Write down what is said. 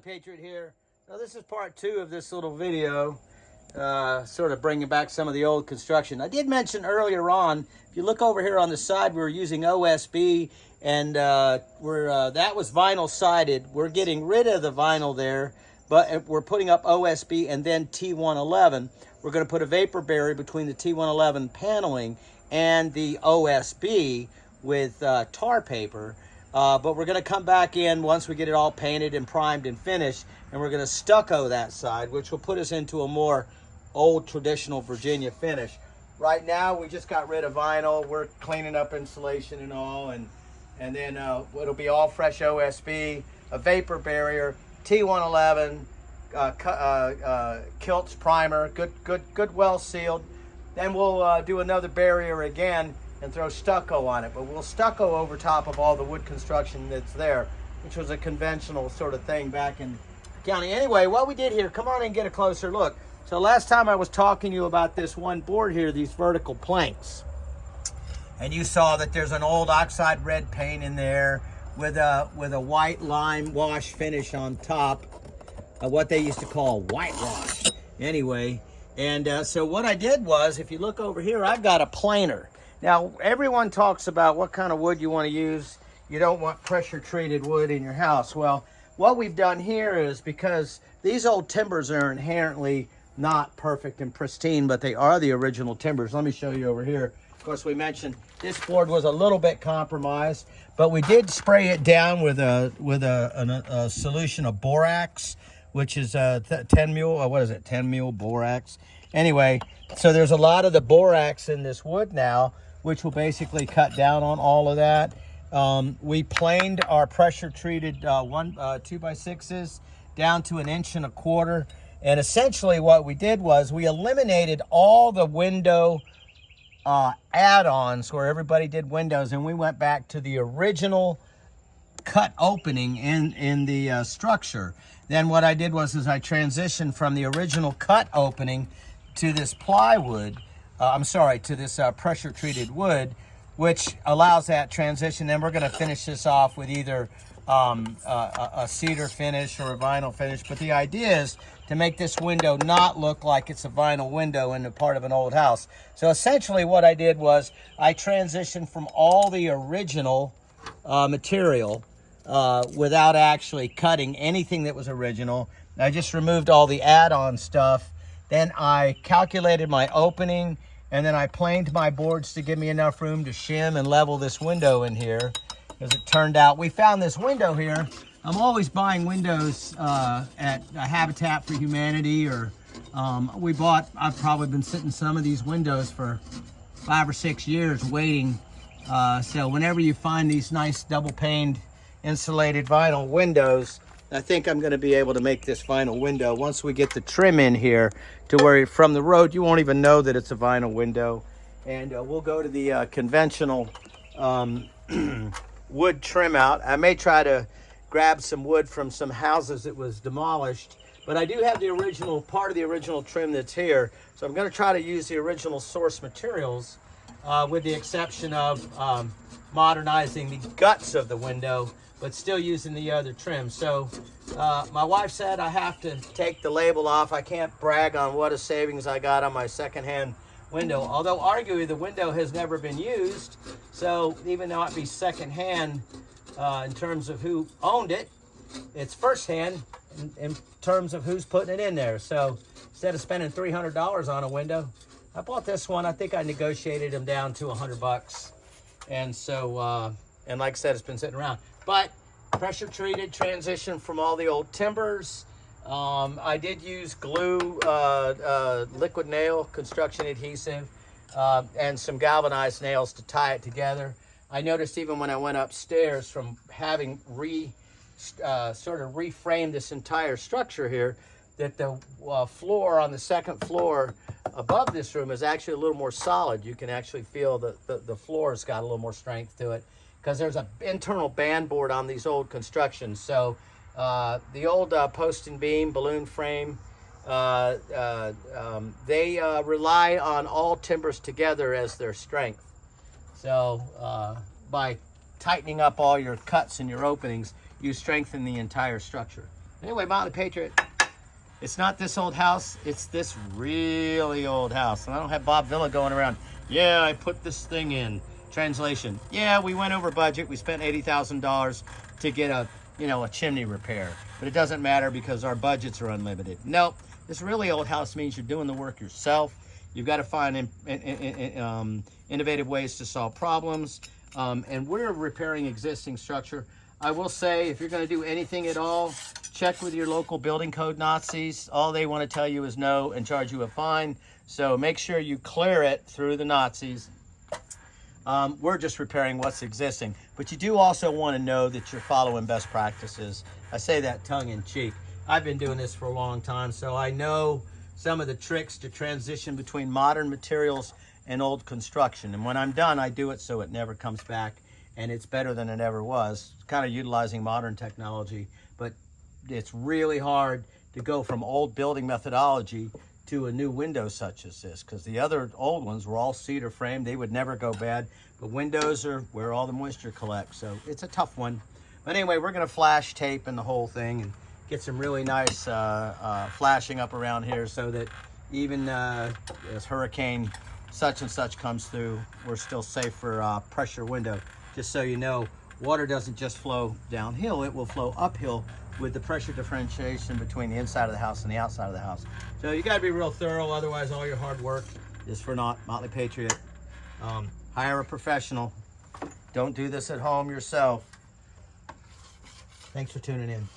Patriot here. Now this is part 2 of this little video, sort of bringing back some of the old construction. I did mention earlier on, if you look over here on the side, we were using OSB, and that was vinyl sided. We're getting rid of the vinyl there, but we're putting up OSB and then T111. We're going to put a vapor barrier between the T111 paneling and the OSB with tar paper. But we're going to come back in once we get it all painted and primed and finished, and we're going to stucco that side, which will put us into a more old traditional Virginia finish. Right now, we just got rid of vinyl. We're cleaning up insulation and all, and then it'll be all fresh OSB, a vapor barrier, T111, Kilts primer, good, well sealed. Then we'll do another barrier again and throw stucco on it, but we'll stucco over top of all the wood construction that's there, which was a conventional sort of thing back in the county. Anyway, what we did here, come on and get a closer look. So last time I was talking to you about this one board here, these vertical planks, and you saw that there's an old oxide red paint in there with a white lime wash finish on top of what they used to call whitewash. Anyway, and so what I did was, if you look over here, I've got a planer. Now, everyone talks about what kind of wood you want to use. You don't want pressure-treated wood in your house. Well, what we've done here is, because these old timbers are inherently not perfect and pristine, but they are the original timbers. Let me show you over here. Of course, we mentioned this board was a little bit compromised, but we did spray it down with a solution of borax, which is 10 mule, what is it, 10 mule borax. Anyway, so there's a lot of the borax in this wood now, which will basically cut down on all of that. We planed our pressure-treated 2x6s down to 1.25 inches. And essentially what we did was we eliminated all the window add-ons where everybody did windows, and we went back to the original cut opening in the structure. Then what I did was I transitioned from the original cut opening to this plywood, to this pressure-treated wood, which allows that transition. Then we're going to finish this off with either a cedar finish or a vinyl finish. But the idea is to make this window not look like it's a vinyl window in a part of an old house. So essentially what I did was I transitioned from all the original material without actually cutting anything that was original. I just removed all the add-on stuff. Then I calculated my opening, and then I planed my boards to give me enough room to shim and level this window in here. As it turned out, we found this window here. I'm always buying windows at Habitat for Humanity, or I've probably been sitting some of these windows for 5 or 6 years waiting. So whenever you find these nice double-paned insulated vinyl windows, I think I'm going to be able to make this vinyl window once we get the trim in here to where from the road you won't even know that it's a vinyl window. And we'll go to the conventional wood trim out. I may try to grab some wood from some houses that was demolished, but I do have the original, part of the original trim that's here. So I'm going to try to use the original source materials with the exception of modernizing the guts of the window, but still using the other trim. So my wife said I have to take the label off. I can't brag on what a savings I got on my secondhand window, although arguably the window has never been used. So even though it be secondhand in terms of who owned it, it's firsthand in terms of who's putting it in there. So instead of spending $300 on a window, I bought this one. I think I negotiated them down to $100. And so, and like I said, it's been sitting around. But pressure treated, transition from all the old timbers. I did use glue, liquid nail construction adhesive, and some galvanized nails to tie it together. I noticed even when I went upstairs from having sort of reframed this entire structure here, that the floor on the second floor above this room is actually a little more solid. You can actually feel the floor's got a little more strength to it, because there's an internal band board on these old constructions. So the old post and beam balloon frame, they rely on all timbers together as their strength. So by tightening up all your cuts and your openings, you strengthen the entire structure. Anyway, Motley Patriot, it's not this old house, it's this really old house. And I don't have Bob Villa going around, yeah, I put this thing in. Translation, yeah, we went over budget. We spent $80,000 to get a chimney repair. But it doesn't matter because our budgets are unlimited. Nope, this really old house means you're doing the work yourself. You've got to find innovative ways to solve problems. And we're repairing existing structure. I will say, if you're going to do anything at all, check with your local building code Nazis. All they want to tell you is no and charge you a fine. So make sure you clear it through the Nazis. We're just repairing what's existing. But you do also want to know that you're following best practices. I say that tongue in cheek. I've been doing this for a long time, so I know some of the tricks to transition between modern materials and old construction. And when I'm done, I do it so it never comes back, and it's better than it ever was. Kind of utilizing modern technology, but it's really hard to go from old building methodology to a new window such as this, because the other old ones were all cedar frame. They would never go bad, but windows are where all the moisture collects, so it's a tough one. But anyway, we're going to flash tape in the whole thing and get some really nice flashing up around here so that even as hurricane such and such comes through, we're still safe for pressure window. Just so you know, water doesn't just flow downhill, it will flow uphill with the pressure differentiation between the inside of the house and the outside of the house. So you got to be real thorough, otherwise all your hard work is for naught. Motley Patriot. Hire a professional. Don't do this at home yourself. Thanks for tuning in.